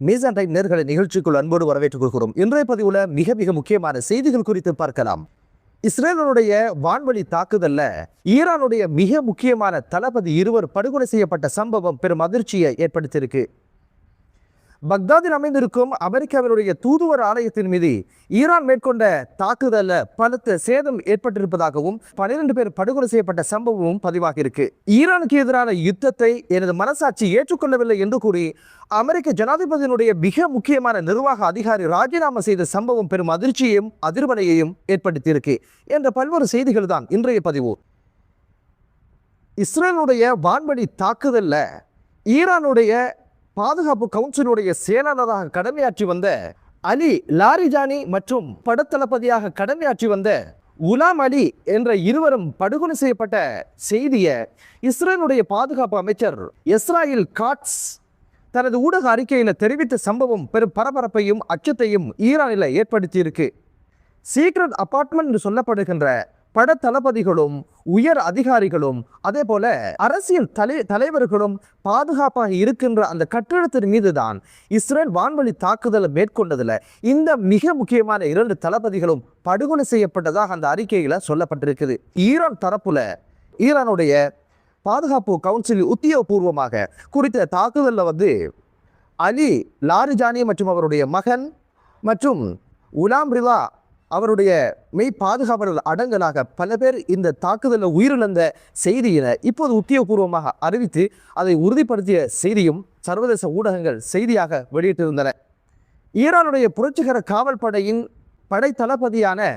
மீசான் டைம் நேர்களை நிகழ்ச்சிக்குள் அன்போடு வரவேற்றுக் கொள்கிறோம். இன்றைய பதிவுல மிக மிக முக்கியமான செய்திகள் குறித்து பார்க்கலாம். இஸ்ரேலுடைய வான்வழி தாக்குதல்ல ஈரானுடைய மிக முக்கியமான தளபதி இருவர் படுகொலை செய்யப்பட்ட சம்பவம் பெரும் அதிர்ச்சியை ஏற்படுத்தியிருக்கு. பக்தாதில் அமைந்திருக்கும் அமெரிக்காவினுடைய தூதுவர் ஆலயத்தின் மீது ஈரான் மேற்கொண்ட தாக்குதல்ல பலத்த சேதம் ஏற்பட்டிருப்பதாகவும் 12 பேர் படுகொலை செய்யப்பட்ட சம்பவமும் பதிவாகி இருக்கு. ஈரானுக்கு எதிரான யுத்தத்தை எனது மனசாட்சி ஏற்றுக்கொள்ளவில்லை என்று கூறி அமெரிக்க ஜனாதிபதியினுடைய மிக முக்கியமான நிர்வாக அதிகாரி ராஜினாமா செய்த சம்பவம் பெரும் அதிர்ச்சியையும் அதிர்வலையையும் ஏற்படுத்தியிருக்கு என்ற பல்வேறு செய்திகள் தான் இன்றைய பதிவு. இஸ்ரேலுடைய வான்வழி தாக்குதல்ல ஈரானுடைய பாதுகாப்பு கவுன்சிலுடைய செயலாளராக கடமையாற்றி வந்த அலி லாரிஜானி மற்றும் படத்தளபதியாக கடமையாற்றி வந்த உலாம் அலி என்ற இருவரும் படுகொலை செய்யப்பட்ட செய்தியை இஸ்ரேலுடைய பாதுகாப்பு அமைச்சர் இஸ்ராயில் காட்ஸ் தனது ஊடக அறிக்கையில் தெரிவித்த சம்பவம் பெரும் பரபரப்பையும் அச்சத்தையும் ஈரானில் ஏற்படுத்தியிருக்கு. சீக்ரெட் அபார்ட்மெண்ட் என்று சொல்லப்படுகின்ற பட தளபதிகளும் உயர் அதிகாரிகளும் அதே போல அரசியல் தலைவர்களும் பாதுகாப்பாக இருக்கின்ற அந்த கட்டிடத்தின் மீது தான் இஸ்ரேல் வான்வழி தாக்குதலை மேற்கொண்டதில் இந்த மிக முக்கியமான 2 தளபதிகளும் படுகொலை செய்யப்பட்டதாக அந்த அறிக்கையில் சொல்லப்பட்டிருக்குது. ஈரான் தரப்புல ஈரானுடைய பாதுகாப்பு கவுன்சில் உத்தியோகபூர்வமாக குறித்த தாக்குதலில் அலி லாரிஜானி மற்றும் அவருடைய மகன் மற்றும் உலாம் ரிலா அவருடைய மெய் பாதுகாவலர்கள் அடங்கலாக பல பேர் இந்த தாக்குதலில் உயிரிழந்த செய்தியினை இப்போது உத்தியோகபூர்வமாக அறிவித்து அதை உறுதிப்படுத்திய செய்தியும் சர்வதேச ஊடகங்கள் செய்தியாக வெளியிட்டிருந்தன. ஈரானுடைய புரட்சிகர காவல் படையின் படை தளபதியான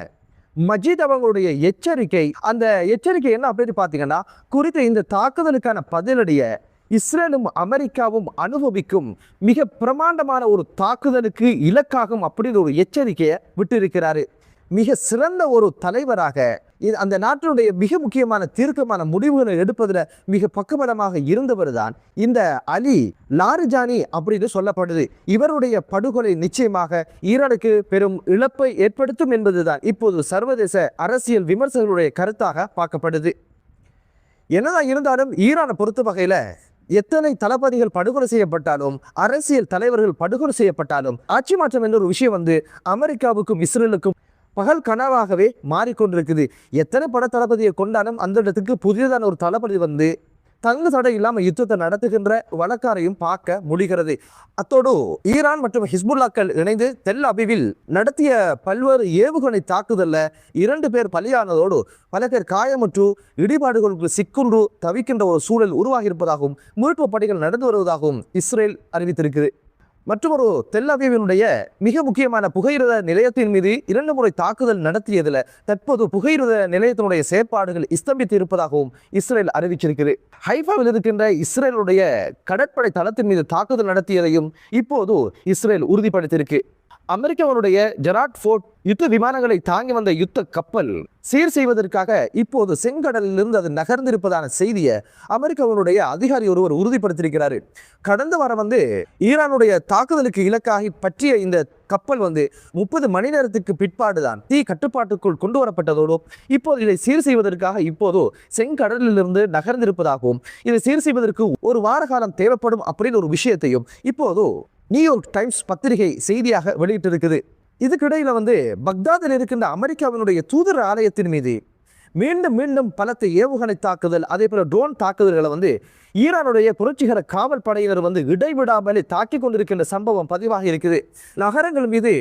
மஜீத் அவர்களுடைய எச்சரிக்கை, அந்த எச்சரிக்கை என்ன அப்படின்னு பார்த்தீங்கன்னா, குறித்த இந்த தாக்குதலுக்கான பதிலடியை இஸ்ரேலும் அமெரிக்காவும் அனுபவிக்கும் மிக பிரமாண்டமான ஒரு தாக்குதலுக்கு இலக்காகும் அப்படின்னு ஒரு எச்சரிக்கையை விட்டிருக்கிறாரு. மிக சிறந்த ஒரு தலைவராக அந்த நாட்டினுடைய மிக முக்கியமான தீர்க்கமான முடிவுகளை எடுப்பதில் மிக பக்கபலமாக இருந்தவர் தான் இந்த அலி லாரிஜானி அப்படின்னு சொல்லப்படுது. இவருடைய படுகொலை நிச்சயமாக ஈரானுக்கு பெரும் இழப்பை ஏற்படுத்தும் என்பதுதான் இப்போது சர்வதேச அரசியல் விமர்சகர்களுடைய கருத்தாக பார்க்கப்படுது. என்னதான் இருந்தாலும் ஈரானை பொறுத்த வகையில் எத்தனை தளபதிகள் படுகொலை செய்யப்பட்டாலும் அரசியல் தலைவர்கள் படுகொலை செய்யப்பட்டாலும் ஆட்சி மாற்றம் என்ற ஒரு விஷயம் அமெரிக்காவுக்கும் இஸ்ரேலுக்கும் பகல் கனவாகவே மாறிக்கொண்டிருக்குது. எத்தனை பட தளபதியை கொண்டாலும் அந்த இடத்துக்கு புதியதான ஒரு தளபதி தங்கு தடை இல்லாமல் யுத்தத்தை நடத்துகின்ற வழக்காரையும் பார்க்க முடிகிறது. அத்தோடு ஈரான் மற்றும் ஹிஸ்புல்லாக்கள் இணைந்து தெல் அபிவில் நடத்திய பல்வேறு ஏவுகணை தாக்குதலில் 2 பேர் பலியானதோடு பல பேர் காயமுற்று இடிபாடுகளுக்கு சிக்குண்டு தவிக்கின்ற ஒரு சூழல் உருவாகி இருப்பதாகவும் மீட்பு பணிகள் நடந்து வருவதாகவும் இஸ்ரேல் அறிவித்திருக்குது. மற்றொரு தெல் அபீவினுடைய மிக முக்கியமான புகையிரத நிலையத்தின் மீது 2 முறை தாக்குதல் நடத்தியதில் தற்போது புகையிரத நிலையத்தினுடைய செயற்பாடுகள் ஸ்தம்பித்து இருப்பதாகவும் இஸ்ரேல் அறிவிச்சிருக்கிறது. ஹைஃபாவில் இருக்கின்ற இஸ்ரேலுடைய கடற்படை தளத்தின் மீது தாக்குதல் நடத்தியதையும் இப்போது இஸ்ரேல் உறுதிப்படுத்தியிருக்கு. அமெரிக்காவுடைய ஜெராட் ஃபோர்ட் யுத்த விமானங்களை தாங்கி வந்த யுத்த கப்பல் சீர் செய்வதற்காக இப்போது செங்கடலிலிருந்து அது நகர்ந்திருப்பதான செய்தியை அமெரிக்காவுடைய அதிகாரி ஒருவர் உறுதிப்படுத்தியிருக்கிறாரு. கடந்த வாரம் ஈரானுடைய தாக்குதலுக்கு இலக்காகி பற்றிய இந்த கப்பல் 30 மணி நேரத்துக்கு பிற்பாடுதான் தீ கட்டுப்பாட்டுக்குள் கொண்டு வரப்பட்டதோடு இப்போது இதை சீர் செய்வதற்காக இப்போது செங்கடலிலிருந்து நகர்ந்திருப்பதாகவும் இதை சீர் செய்வதற்கு ஒரு வார காலம் தேவைப்படும் அப்படின்னு ஒரு விஷயத்தையும் இப்போது நியூயார்க் டைம்ஸ் பத்திரிகை செய்தியாக வெளியிட்டிருக்குது. இதுக்கிடையில் பக்தாதில் இருக்கின்ற அமெரிக்காவினுடைய தூதர் ஆலயத்தின் மீது மீண்டும் மீண்டும் பலத்த ஏவுகணை தாக்குதல் அதே போல ட்ரோன் தாக்குதல்களை ஈரானுடைய புரட்சிகர காவல் படையினர் இடைவிடாமலே தாக்கி கொண்டிருக்கின்ற சம்பவம் பதிவாக இருக்குது. நகரங்கள் மீது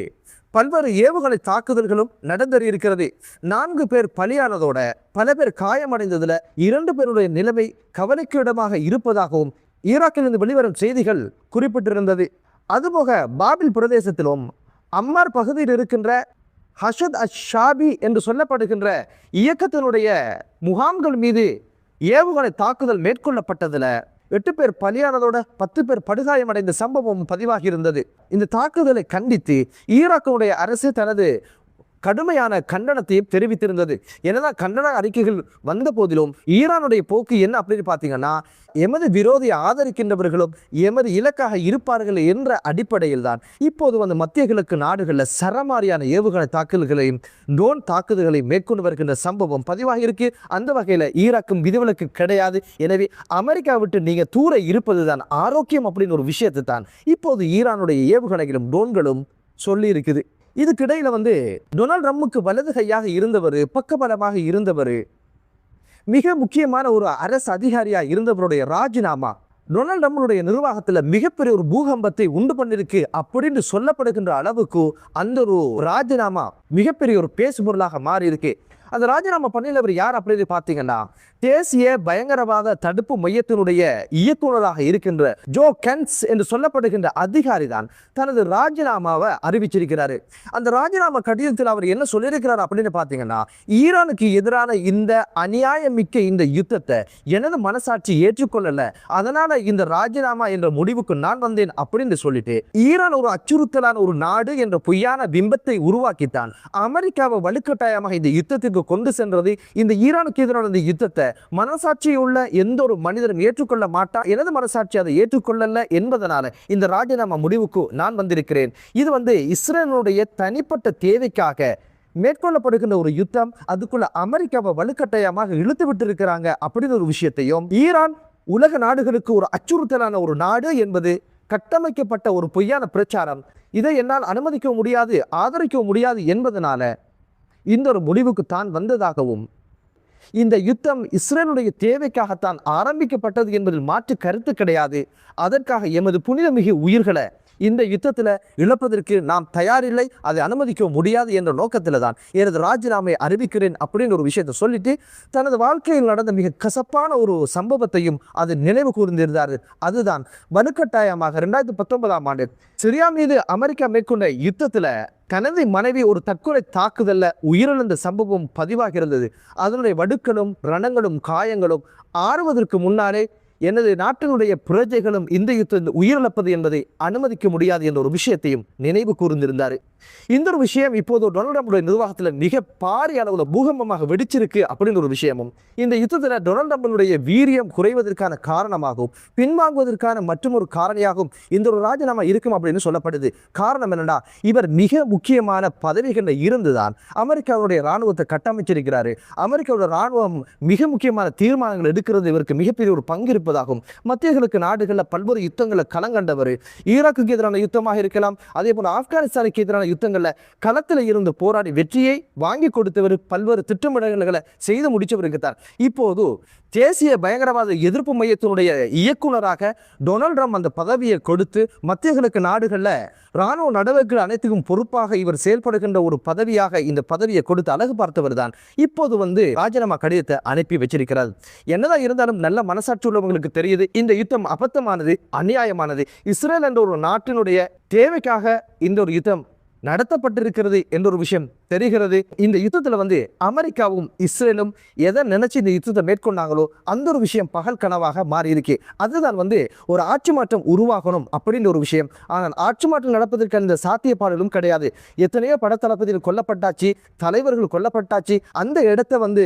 பல்வேறு ஏவுகணை தாக்குதல்களும் நடந்தேறியிருக்கிறது. 4 பேர் பலியானதோட பல பேர் காயமடைந்ததில் 2 பேருடைய நிலைமை கவலைக்கு இடமாக இருப்பதாகவும் ஈராக்கிலிருந்து வெளிவரும் செய்திகள் குறிப்பிட்டிருந்தது. அதுபோக பாபில் பிரதேசத்திலும் அம்மார் பகுதியில் இருக்கின்ற ஹஷத் ஷாபி என்று சொல்லப்படுகின்ற இயக்கத்தினுடைய முகாம்கள் மீது ஏவுகணை தாக்குதல் மேற்கொள்ளப்பட்டதில் 8 பேர் பலியானதோட 10 பேர் படுகாயமடைந்த சம்பவம் பதிவாகி இருந்தது. இந்த தாக்குதலை கண்டித்து ஈராக்கினுடைய அரசு தனது கடுமையான கண்டனத்தையும் தெரிவித்திருந்தது. என்னதான் கண்டன அறிக்கைகள் வந்த போதிலும் ஈரானுடைய போக்கு என்ன அப்படின்னு பார்த்தீங்கன்னா, எமது விரோதியை ஆதரிக்கின்றவர்களும் எமது இலக்காக இருப்பார்கள் என்ற அடிப்படையில் தான் இப்போது வந்து மத்திய கிழக்கு நாடுகளில் சரமாரியான ஏவுகணை தாக்குதல்களையும் ட்ரோன் தாக்குதல்களையும் மேற்கொண்டு வருகின்ற சம்பவம் பதிவாகி இருக்கு. அந்த வகையில் ஈராக்கும் விதிவிலக்கு கிடையாது. எனவே அமெரிக்கா விட்டு நீங்க தூர இருப்பது தான் ஆரோக்கியம் அப்படின்னு ஒரு விஷயத்தை தான் இப்போது ஈரானுடைய ஏவுகணைகளும் ட்ரோன்களும் சொல்லி இருக்குது. இதுக்கிடையில வந்து டொனால்ட் ட்ரம்புக்கு வலது கையாக இருந்தவர், பக்கபலமாக இருந்தவர், மிக முக்கியமான ஒரு அரசு அதிகாரியா இருந்தவருடைய ராஜினாமா டொனால்ட் ட்ரம்புடைய நிர்வாகத்தில் மிகப்பெரிய ஒரு பூகம்பத்தை உண்டு பண்ணிருக்கு அப்படின்னு சொல்லப்படுகின்ற அளவுக்கு அந்த ஒரு ராஜினாமா மிகப்பெரிய ஒரு பேசுபொருளாக மாறி இருக்கு. அந்த ராஜினாமா பண்ணினவர் யார் அப்படின்னு பார்த்தீங்கன்னா, தேசிய பயங்கரவாத தடுப்பு மையத்தினுடைய இயக்குநராக இருக்கின்ற ஜோ கென்ஸ் என்று சொல்லப்படுகின்ற அதிகாரி தான் தனது ராஜினாமாவை அறிவிச்சிருக்கிறாரு. அந்த ராஜினாமா கடிதத்தில் அவர் என்ன சொல்லியிருக்கிறார் அப்படின்னு பார்த்தீங்கன்னா, ஈரானுக்கு எதிரான இந்த அநியாயமிக்க இந்த யுத்தத்தை எனது மனசாட்சி ஏற்றுக்கொள்ளல, அதனால இந்த ராஜினாமா என்ற முடிவுக்கு நான் வந்தேன் அப்படின்னு சொல்லிட்டு ஈரான் ஒரு அச்சுறுத்தலான ஒரு நாடு என்ற பொய்யான பிம்பத்தை உருவாக்கித்தான் அமெரிக்காவை வலுக்கட்டாயமாக இந்த யுத்தத்திற்கு கொண்டு சென்றது. இந்த ஈரானுக்கு எதிரான இந்த யுத்தத்தை மனசாட்சியுள்ள எந்த ஒரு மனிதரும் ஏற்றுக்கொள்ள மாட்டார். எனது மனசாட்சி அதை ஏற்றுக்கொள்ளல என்பதனால இந்த ராஜினாமா முடிவுக்கு நான் வந்திருக்கிறேன். இது வந்து இஸ்ரேலுடைய தனிப்பட்ட தேவைக்காக மேற்கொள்ளப்படுகின்ற ஒரு யுத்தம், அதுக்குள்ள அமெரிக்காவை வலுக்கட்டாயமாக இழுத்து விட்டு இருக்கிறாங்க அப்படின்னு ஒரு விஷயத்தையும், ஈரான் உலக நாடுகளுக்கு ஒரு அச்சுறுத்தலான ஒரு நாடு என்பது கட்டமைக்கப்பட்ட ஒரு பொய்யான பிரச்சாரம், இதை என்னால் அனுமதிக்க முடியாது, ஆதரிக்க முடியாது என்பதனால இந்த ஒரு முடிவுக்கு தான் வந்ததாகவும், இந்த யுத்தம் இஸ்ரேலுடைய தேவைக்காகத்தான் ஆரம்பிக்கப்பட்டது என்பதில் மாற்று கருத்து கிடையாது. அதற்காக எமது புனிதமிகு உயிர்களை இந்த யுத்தத்தில் இழப்பதற்கு நாம் தயாரில்லை, அதை அனுமதிக்க முடியாது என்ற நோக்கத்தில் தான் எனது ராஜினாமை அறிவிக்கிறேன் அப்படின்னு ஒரு விஷயத்தை சொல்லிட்டு தனது வாழ்க்கையில் நடந்த மிக கசப்பான ஒரு சம்பவத்தையும் அது நினைவு கூர்ந்திருந்தார். அதுதான் வலுக்கட்டாயமாக 2019ஆம் ஆண்டு சிரியா மீது அமெரிக்கா மேற்கொண்ட யுத்தத்தில் தனது மனைவி ஒரு தற்கொலை தாக்குதல்ல உயிரிழந்த சம்பவம் பதிவாக இருந்தது. அதனுடைய வடுக்களும் ரணங்களும் காயங்களும் ஆறுவதற்கு முன்னாலே எனது நாட்டினுடைய பிரஜைகளும் இந்த யுத்தத்தில் உயிரிழப்பது என்பதை அனுமதிக்க முடியாது என்ற ஒரு விஷயத்தையும் நினைவு கூர்ந்திருந்தார். இந்த ஒரு விஷயம் இப்போது டொனால்ட் ட்ரம்புடைய நிர்வாகத்தில் மிக பாரிய அளவில் பூகம்பமாக வெடிச்சிருக்கு அப்படின்னு ஒரு விஷயமும், இந்த யுத்தத்தில் டொனால்ட் ட்ரம்பினுடைய வீரியம் குறைவதற்கான காரணமாகவும் பின்வாங்குவதற்கான மற்றும் ஒரு காரணியாகவும் இந்த ஒரு ராஜினாமா இருக்கும் அப்படின்னு சொல்லப்படுது. காரணம் என்னன்னா, இவர் மிக முக்கியமான பதவிகளில் இருந்துதான் அமெரிக்காவுடைய இராணுவத்தை கட்டமைச்சிருக்கிறாரு. அமெரிக்காவுடைய இராணுவம் மிக முக்கியமான தீர்மானங்கள் எடுக்கிறது இவருக்கு மிகப்பெரிய ஒரு பங்கு இருப்பதாகவும், மத்திய கிழக்கு நாடுகளில் பல்வேறு யுத்தங்களை களங்கண்டவர். ஈராக்குக்கு எதிரான யுத்தமாக இருக்கலாம், அதே போல ஆப்கானிஸ்தானுக்கு எதிரான யுத்தங்களில் களத்தில் இருந்து போராடி வெற்றியை வாங்கி கொடுத்தவர், பல்வேறு திட்டமிடல்களை செய்து முடிச்சவருக்கு தான் இப்போது தேசிய பயங்கரவாத எதிர்ப்பு மையத்தினுடைய இயக்குநராக டொனால்ட் ட்ரம்ப் அந்த பதவியை கொடுத்து மத்திய கிழக்கு நாடுகளில் இராணுவ நடவடிக்கைகள் அனைத்துக்கும் பொறுப்பாக இவர் செயல்படுகின்ற ஒரு பதவியாக இந்த பதவியை கொடுத்து அழகு பார்த்தவர் தான் இப்போது வந்து ராஜினாமா கடிதத்தை அனுப்பி வச்சிருக்கிறார். என்னதான் இருந்தாலும் நல்ல மனசாட்சி உள்ளவங்களுக்கு தெரியுது இந்த யுத்தம் அபத்தமானது, அநியாயமானது. இஸ்ரேல் என்ற ஒரு நாட்டினுடைய தேவைக்காக இந்த ஒரு யுத்தம் நடத்தப்பட்டிருக்கிறது என்ற ஒரு விஷயம் தெரிகிறது. இந்த யுத்தத்தில் வந்து அமெரிக்காவும் இஸ்ரேலும் எதை நினைச்சு இந்த யுத்தத்தை மேற்கொண்டாங்களோ அந்த ஒரு விஷயம் பகல் கனவாக மாறி இருக்கு. அதுதான் வந்து ஒரு ஆட்சி மாற்றம் உருவாகணும் அப்படின்ற ஒரு விஷயம். ஆனால் ஆட்சி மாற்றம் நடப்பதற்கு அந்த சாத்தியப்பாடுகளும் கிடையாது. எத்தனையோ படத்தளபதிகள் கொல்லப்பட்டாச்சு, தலைவர்கள் கொல்லப்பட்டாச்சு. அந்த இடத்தை வந்து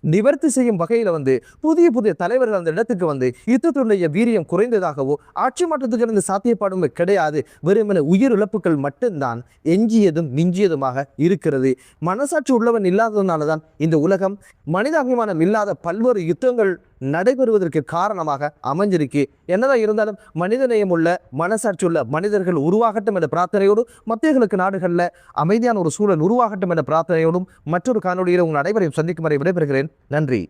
நிவர்த்தி செய்யும் வகையில் வந்து புதிய புதிய தலைவர்கள் அந்த இடத்துக்கு வந்து யுத்தத்தினுடைய வீரியம் குறைந்ததாகவோ ஆட்சி மாற்றத்துக்கு இருந்த சாத்தியப்பாடும் கிடையாது. வெறுமன உயிர் இழப்புகள் மட்டும்தான் எஞ்சியதும் மிஞ்சியதுமாக இருக்கிறது. மனசாட்சி உள்ளவன் இல்லாததுனால தான் இந்த உலகம் மனிதாபிமானம் இல்லாத பல்வேறு யுத்தங்கள் நடைபெறுவதற்கு காரணமாக அமைஞ்சிருக்கு. என்னதான் இருந்தாலும் மனிதநேயம் உள்ள மனசாட்சி உள்ள மனிதர்கள் உருவாகட்டும் என்ற பிரார்த்தனையோடு மத்திய கிழக்கு நாடுகளில் அமைதியான ஒரு சூழல் உருவாகட்டும் என்ற பிரார்த்தனையோடும் மற்றொரு காணொலியில் உங்கள் அனைவரையும் சந்திக்கும் வரை விடைபெறுகிறேன். நன்றி.